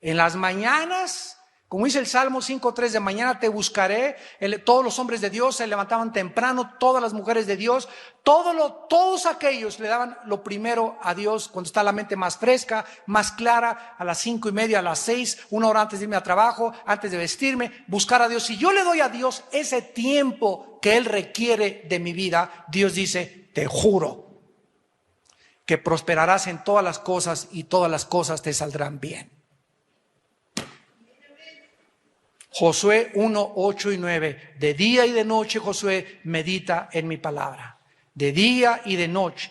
en las mañanas, como dice el Salmo 5:3, de mañana te buscaré. Todos los hombres de Dios se levantaban temprano, todas las mujeres de Dios, todos aquellos le daban lo primero a Dios cuando está la mente más fresca, más clara, a las 5:30, a las 6, una hora antes de irme a trabajo, antes de vestirme, buscar a Dios. Si yo le doy a Dios ese tiempo que Él requiere de mi vida, Dios dice, te juro que prosperarás en todas las cosas y todas las cosas te saldrán bien. Josué 1, 8 y 9. De día y de noche, Josué, medita en mi palabra. De día y de noche,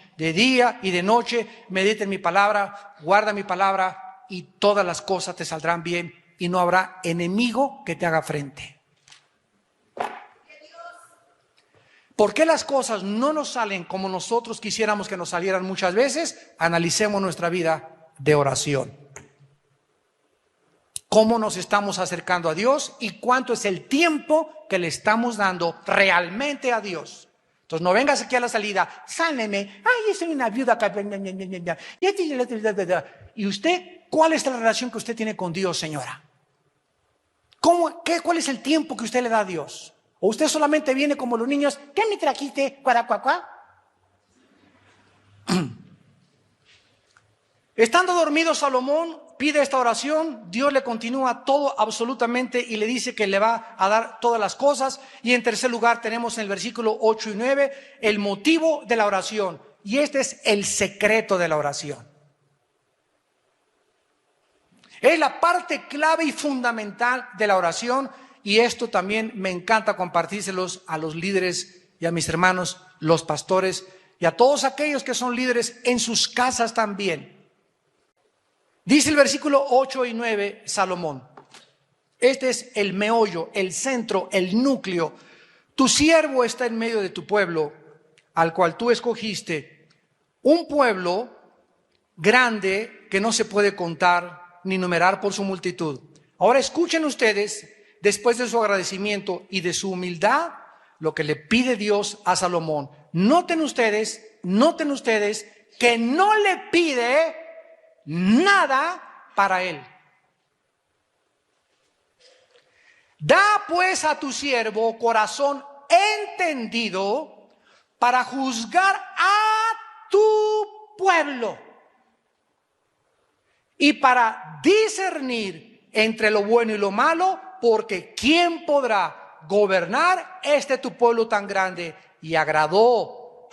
medita en mi palabra, guarda mi palabra y todas las cosas te saldrán bien y no habrá enemigo que te haga frente. ¿Por qué las cosas no nos salen como nosotros quisiéramos que nos salieran muchas veces? Analicemos nuestra vida de oración. ¿Cómo nos estamos acercando a Dios y cuánto es el tiempo que le estamos dando realmente a Dios? Entonces no vengas aquí a la salida, sálveme, ay, soy una viuda. ¿Y usted, cuál es la relación que usted tiene con Dios, señora? ¿Cuál es el tiempo que usted le da a Dios? ¿O usted solamente viene como los niños? ¿Qué me trajiste? Cuaracuacuá. Estando dormido Salomón, pide esta oración. Dios le continúa todo absolutamente y le dice que le va a dar todas las cosas. Y en tercer lugar tenemos en el versículo 8 y 9 el motivo de la oración. Y este es el secreto de la oración. Es la parte clave y fundamental de la oración. Y esto también me encanta compartírselos a los líderes y a mis hermanos, los pastores, y a todos aquellos que son líderes en sus casas también. Dice el versículo 8 y 9, Salomón. Este es el meollo, el centro, el núcleo. Tu siervo está en medio de tu pueblo, al cual tú escogiste. Un pueblo grande que no se puede contar ni numerar por su multitud. Ahora escuchen ustedes, después de su agradecimiento y de su humildad, lo que le pide Dios a Salomón. Noten ustedes que no le pide nada para él. Da pues a tu siervo corazón entendido para juzgar a tu pueblo y para discernir entre lo bueno y lo malo, porque ¿quién podrá gobernar tu pueblo tan grande? Y agradó,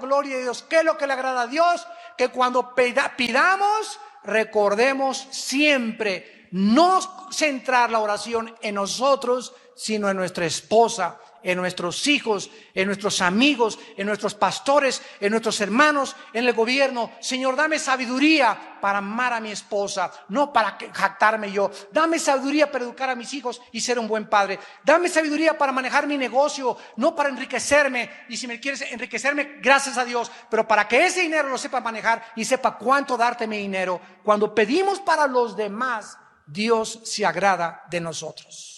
gloria a Dios. ¿Qué es lo que le agrada a Dios? Que cuando pidamos, recordemos siempre no centrar la oración en nosotros, sino en nuestra esposa, en nuestros hijos, en nuestros amigos, en nuestros pastores, en nuestros hermanos, en el gobierno. Señor, dame sabiduría para amar a mi esposa, no para jactarme yo. Dame sabiduría para educar a mis hijos y ser un buen padre. Dame sabiduría para manejar mi negocio, no para enriquecerme. Y si me quieres enriquecerme, gracias a Dios, pero para que ese dinero lo sepa manejar y sepa cuánto darte mi dinero. Cuando pedimos para los demás, Dios se agrada de nosotros.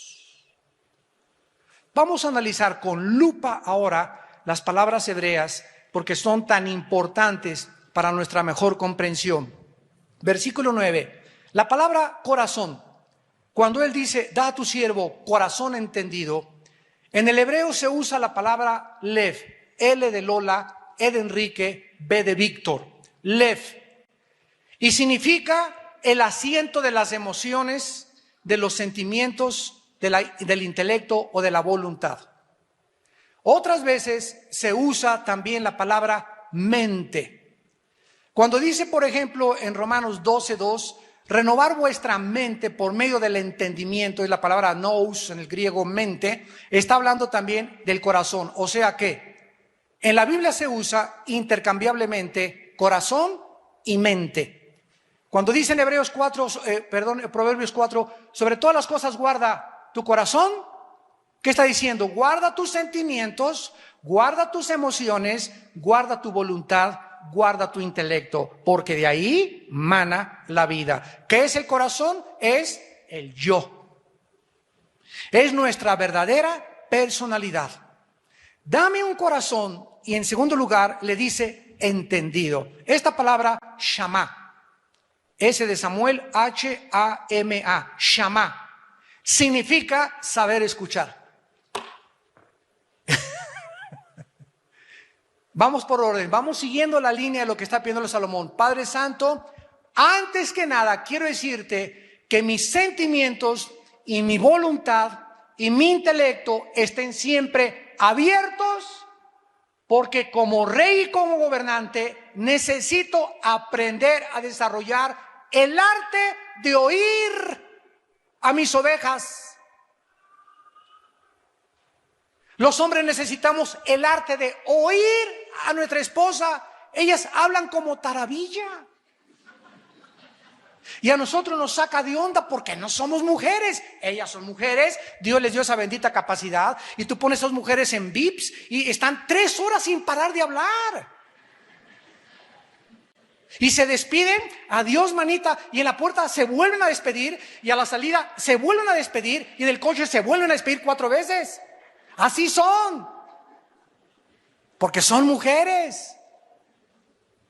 Vamos a analizar con lupa ahora las palabras hebreas porque son tan importantes para nuestra mejor comprensión. Versículo 9. La palabra corazón, cuando él dice, da a tu siervo corazón entendido, en el hebreo se usa la palabra lev, L de Lola, E de Enrique, B de Víctor, lev. Y significa el asiento de las emociones, de los sentimientos, del intelecto o de la voluntad. Otras veces se usa también la palabra mente. Cuando dice, por ejemplo, en Romanos 12:2, renovar vuestra mente por medio del entendimiento, y la palabra nous en el griego mente, está hablando también del corazón. O sea que en la Biblia se usa intercambiablemente corazón y mente. Cuando dice en Proverbios 4, sobre todas las cosas guarda tu corazón, ¿qué está diciendo? Guarda tus sentimientos, guarda tus emociones, guarda tu voluntad, guarda tu intelecto, porque de ahí mana la vida. ¿Qué es el corazón? Es el yo. Es nuestra verdadera personalidad. Dame un corazón, y en segundo lugar le dice entendido. Esta palabra Shama, S de Samuel, H-A-M-A, Shama, significa saber escuchar. Vamos por orden, vamos siguiendo la línea de lo que está pidiendo Salomón. Padre Santo, antes que nada quiero decirte que mis sentimientos y mi voluntad y mi intelecto estén siempre abiertos, porque como rey y como gobernante necesito aprender a desarrollar el arte de oír a mis ovejas. Los hombres necesitamos el arte de oír a nuestra esposa. Ellas hablan como taravilla. Y a nosotros nos saca de onda porque no somos mujeres. Ellas son mujeres. Dios les dio esa bendita capacidad. Y tú pones a esas mujeres en VIPs y están 3 horas sin parar de hablar. Y se despiden, adiós manita, y en la puerta se vuelven a despedir, y a la salida se vuelven a despedir, y en el coche se vuelven a despedir 4 veces. Así son, porque son mujeres.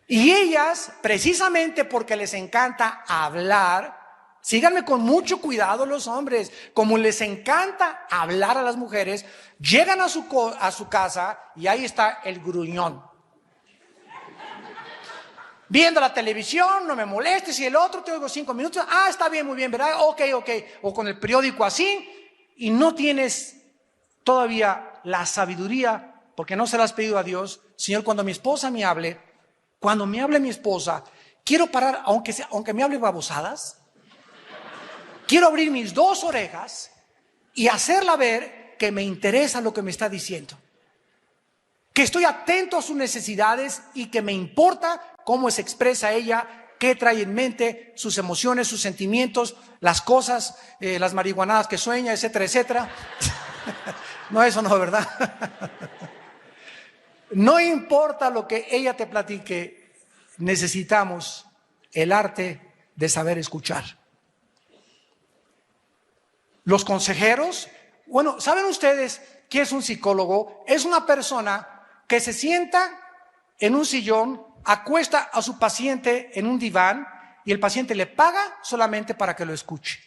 Y ellas, precisamente porque les encanta hablar, síganme con mucho cuidado los hombres, como les encanta hablar a las mujeres, llegan a su casa y ahí está el gruñón. Viendo la televisión, no me molestes, y el otro te oigo 5 minutos, está bien, muy bien, ¿verdad? Ok, o con el periódico así, y no tienes todavía la sabiduría, porque no se la has pedido a Dios. Señor, cuando mi esposa me hable, cuando me hable mi esposa, quiero parar, aunque me hable babosadas, quiero abrir mis 2 orejas y hacerla ver que me interesa lo que me está diciendo, que estoy atento a sus necesidades y que me importa cómo se expresa ella, qué trae en mente, sus emociones, sus sentimientos, las cosas, las marihuanadas que sueña, etcétera, etcétera. No, eso no, ¿verdad? No importa lo que ella te platique, necesitamos el arte de saber escuchar. Los consejeros, bueno, ¿saben ustedes qué es un psicólogo? Es una persona que se sienta en un sillón, acuesta a su paciente en un diván y el paciente le paga solamente para que lo escuche.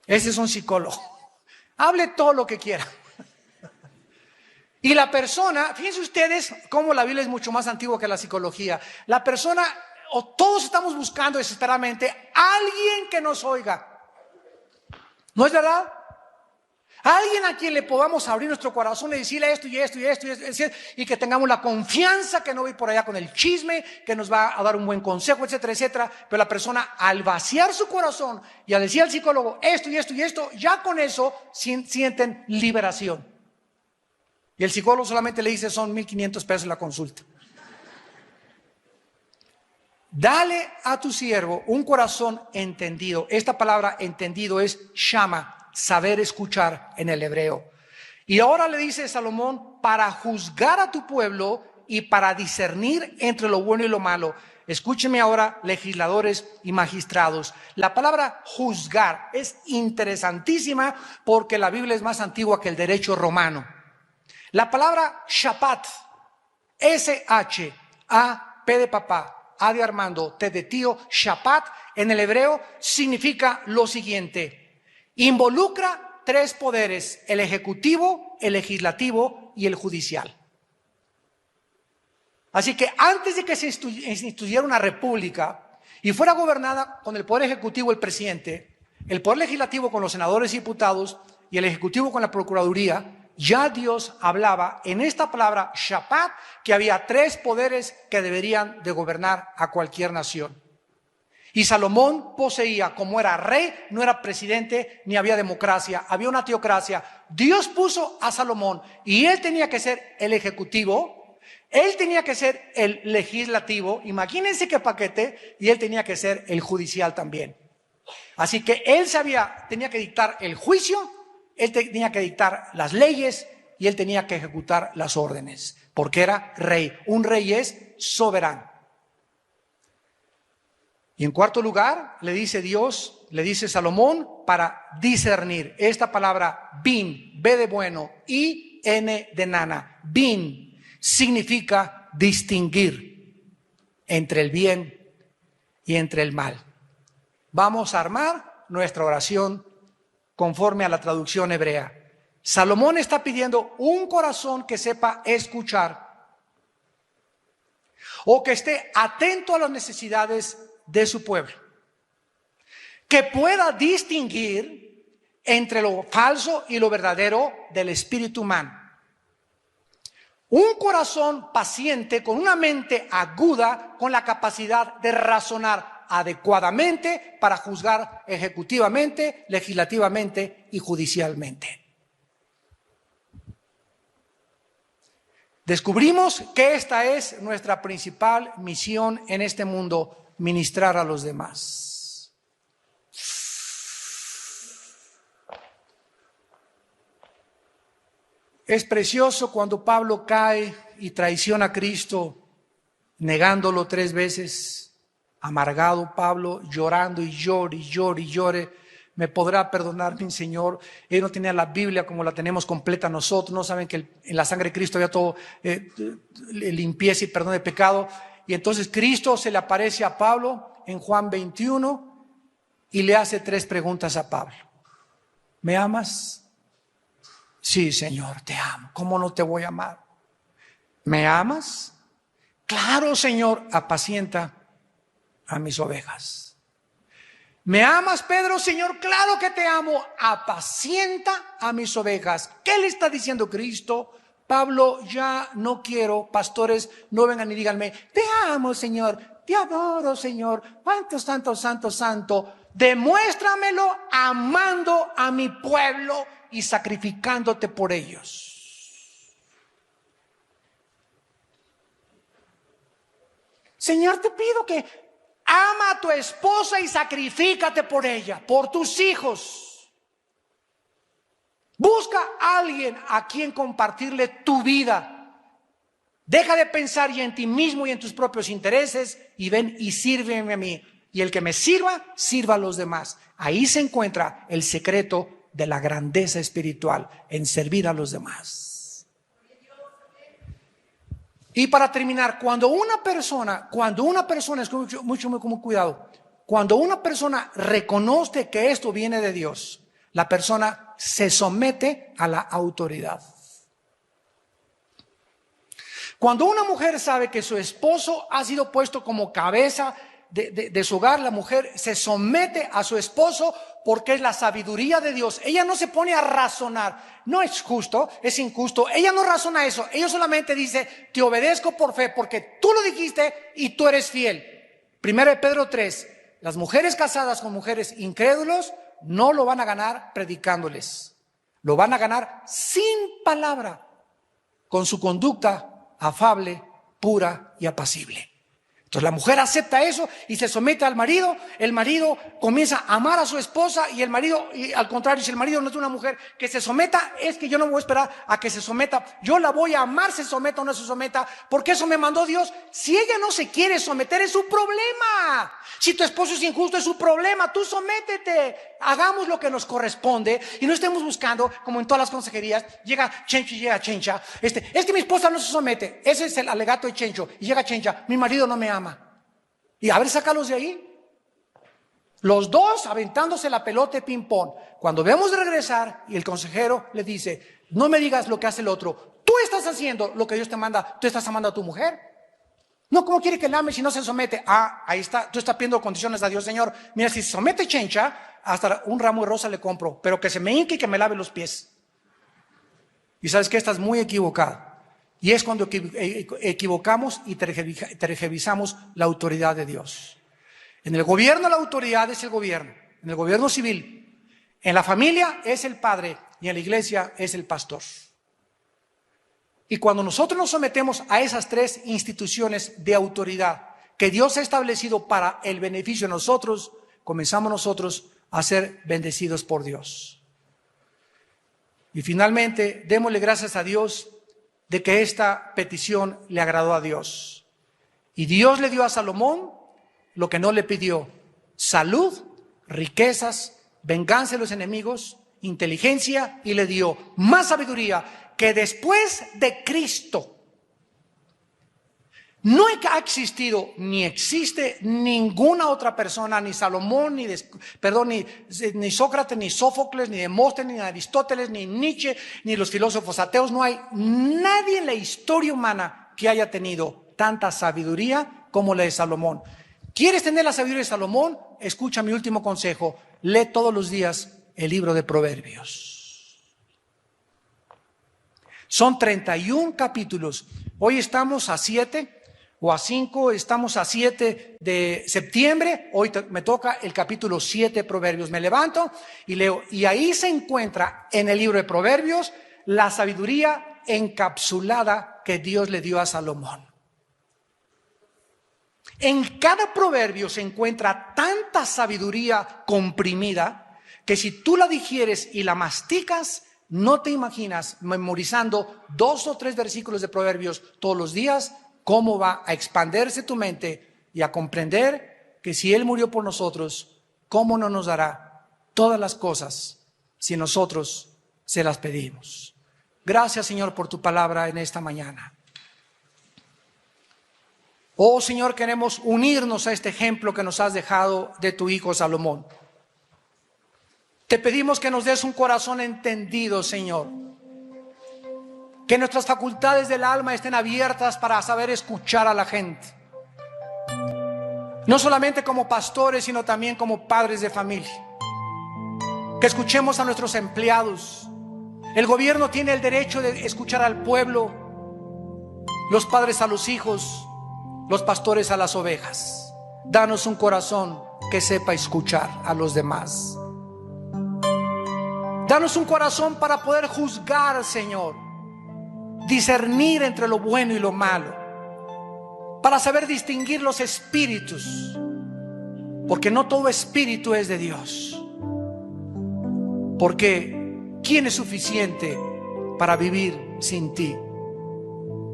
Ese es un psicólogo. Hable todo lo que quiera. Y la persona, fíjense ustedes cómo la Biblia es mucho más antigua que la psicología. La persona, o todos estamos buscando desesperadamente a alguien que nos oiga. ¿No es verdad? Alguien a quien le podamos abrir nuestro corazón y decirle esto y esto y esto y que tengamos la confianza que no voy por allá con el chisme, que nos va a dar un buen consejo, etcétera, etcétera. Pero la persona, al vaciar su corazón y al decir al psicólogo esto y esto y esto, ya con eso sienten liberación. Y el psicólogo solamente le dice: son $1,500 la consulta. Dale a tu siervo un corazón entendido. Esta palabra entendido es shama, saber escuchar en el hebreo. Y ahora le dice Salomón: para juzgar a tu pueblo y para discernir entre lo bueno y lo malo. Escúchenme ahora, legisladores y magistrados. La palabra juzgar es interesantísima porque la Biblia es más antigua que el derecho romano. La palabra shapat, S-H-A-P de papá, A de Armando, T de tío, shapat, en el hebreo significa lo siguiente: involucra 3 poderes: el ejecutivo, el legislativo y el judicial. Así que antes de que se instituyera una república y fuera gobernada con el poder ejecutivo, el presidente, el poder legislativo con los senadores y diputados y el ejecutivo con la procuraduría, ya Dios hablaba en esta palabra shapat que había 3 poderes que deberían de gobernar a cualquier nación. Y Salomón poseía, como era rey, no era presidente ni había democracia, había una teocracia. Dios puso a Salomón y él tenía que ser el ejecutivo, él tenía que ser el legislativo, imagínense qué paquete, y él tenía que ser el judicial también. Así que él tenía que dictar el juicio, él tenía que dictar las leyes y él tenía que ejecutar las órdenes, porque era rey. Un rey es soberano. Y en cuarto lugar, le dice Dios, le dice Salomón, para discernir. Esta palabra bin, B de bueno, I, N de nana, bin, significa distinguir entre el bien y entre el mal. Vamos a armar nuestra oración conforme a la traducción hebrea. Salomón está pidiendo un corazón que sepa escuchar o que esté atento a las necesidades de su pueblo, que pueda distinguir entre lo falso y lo verdadero del espíritu humano. Un corazón paciente con una mente aguda, con la capacidad de razonar adecuadamente para juzgar ejecutivamente, legislativamente y judicialmente. Descubrimos que esta es nuestra principal misión en este mundo: ministrar a los demás. Es precioso cuando Pablo cae y traiciona a Cristo, negándolo 3 veces. Amargado Pablo, llorando y llore y llore y llore. ¿Me podrá perdonar mi Señor? Él no tenía la Biblia como la tenemos completa nosotros. No saben que en la sangre de Cristo había todo limpieza y perdón de pecado. Y entonces Cristo se le aparece a Pablo en Juan 21 y le hace 3 preguntas a Pablo. ¿Me amas? Sí, Señor, te amo. ¿Cómo no te voy a amar? ¿Me amas? Claro, Señor, apacienta a mis ovejas. ¿Me amas, Pedro? Señor, claro que te amo. Apacienta a mis ovejas. ¿Qué le está diciendo Cristo? Pablo, ya no quiero, pastores, no vengan y díganme: te amo, Señor, te adoro, Señor, cuánto santo, santo, santo. Demuéstramelo amando a mi pueblo y sacrificándote por ellos. Señor, te pido que ama a tu esposa y sacrifícate por ella, por tus hijos. Busca a alguien a quien compartirle tu vida. Deja de pensar ya en ti mismo y en tus propios intereses y ven y sírveme a mí. Y el que me sirva, sirva a los demás. Ahí se encuentra el secreto de la grandeza espiritual, en servir a los demás. Y para terminar, cuando una persona, escucha mucho cuidado, cuando una persona reconoce que esto viene de Dios, la persona se somete a la autoridad. Cuando una mujer sabe que su esposo ha sido puesto como cabeza de su hogar, la mujer se somete a su esposo porque es la sabiduría de Dios. Ella no se pone a razonar, no es justo, es injusto. Ella no razona eso, ella solamente dice: te obedezco por fe porque tú lo dijiste y tú eres fiel. 1 Pedro 3, las mujeres casadas con mujeres incrédulos no lo van a ganar predicándoles, lo van a ganar sin palabra, con su conducta afable, pura y apacible. Entonces la mujer acepta eso y se somete al marido. El marido comienza a amar a su esposa y el marido, y al contrario, si el marido no es una mujer que se someta, es que yo no me voy a esperar a que se someta, yo la voy a amar, se someta o no se someta, porque eso me mandó Dios. Si ella no se quiere someter, es su problema. Si tu esposo es injusto, es su problema. Tú sométete, hagamos lo que nos corresponde y no estemos buscando, como en todas las consejerías, llega Chencho y llega Chencha, es que mi esposa no se somete, ese es el alegato de Chencho, y llega Chencha: mi marido no me ama. Y a ver, sácalos de ahí. Los dos aventándose la pelota de ping-pong. Cuando vemos de regresar y el consejero le dice: no me digas lo que hace el otro, tú estás haciendo lo que Dios te manda, tú estás amando a tu mujer. No, ¿cómo quiere que la ame si no se somete? Ahí está, tú estás pidiendo condiciones a Dios. Señor, mira, si se somete Chencha, hasta un ramo de rosa le compro, pero que se me hinque y que me lave los pies. Y sabes que estás muy equivocado. Y es cuando equivocamos y tergiversamos la autoridad de Dios. En el gobierno la autoridad es el gobierno, en el gobierno civil. En la familia es el padre y en la iglesia es el pastor. Y cuando nosotros nos sometemos a esas tres instituciones de autoridad que Dios ha establecido para el beneficio de nosotros, comenzamos nosotros a ser bendecidos por Dios. Y finalmente, démosle gracias a Dios de que esta petición le agradó a Dios. Y Dios le dio a Salomón lo que no le pidió: salud, riquezas, venganza de los enemigos, inteligencia, y le dio más sabiduría, que después de Cristo no ha existido ni existe ninguna otra persona, ni Salomón, ni Sócrates, ni Sófocles, ni Demóstenes, ni Aristóteles, ni Nietzsche, ni los filósofos ateos. No hay nadie en la historia humana que haya tenido tanta sabiduría como la de Salomón. ¿Quieres tener la sabiduría de Salomón? Escucha mi último consejo: lee todos los días el libro de Proverbios. Son 31 capítulos. Hoy estamos a 7 o a 5, estamos a 7 de septiembre. Hoy me toca el capítulo 7 de Proverbios. Me levanto y leo, y ahí se encuentra en el libro de Proverbios la sabiduría encapsulada que Dios le dio a Salomón. En cada proverbio se encuentra tanta sabiduría comprimida que si tú la digieres y la masticas, no te imaginas, memorizando 2 o 3 versículos de Proverbios todos los días, cómo va a expandirse tu mente y a comprender que si Él murió por nosotros, ¿cómo no nos dará todas las cosas si nosotros se las pedimos? Gracias, Señor, por tu palabra en esta mañana. Oh, Señor, queremos unirnos a este ejemplo que nos has dejado de tu hijo Salomón. Te pedimos que nos des un corazón entendido, Señor. Que nuestras facultades del alma estén abiertas para saber escuchar a la gente. No solamente como pastores, sino también como padres de familia. Que escuchemos a nuestros empleados. El gobierno tiene el derecho de escuchar al pueblo, los padres a los hijos, los pastores a las ovejas. Danos un corazón que sepa escuchar a los demás. Danos un corazón para poder juzgar, Señor. Discernir entre lo bueno y lo malo. Para saber distinguir los espíritus. Porque no todo espíritu es de Dios. Porque ¿quién es suficiente para vivir sin ti?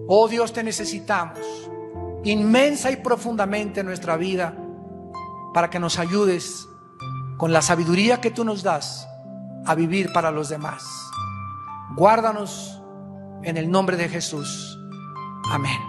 Oh Dios, te necesitamos inmensa y profundamente en nuestra vida, para que nos ayudes con la sabiduría que tú nos das a vivir para los demás. Guárdanos en el nombre de Jesús. Amén.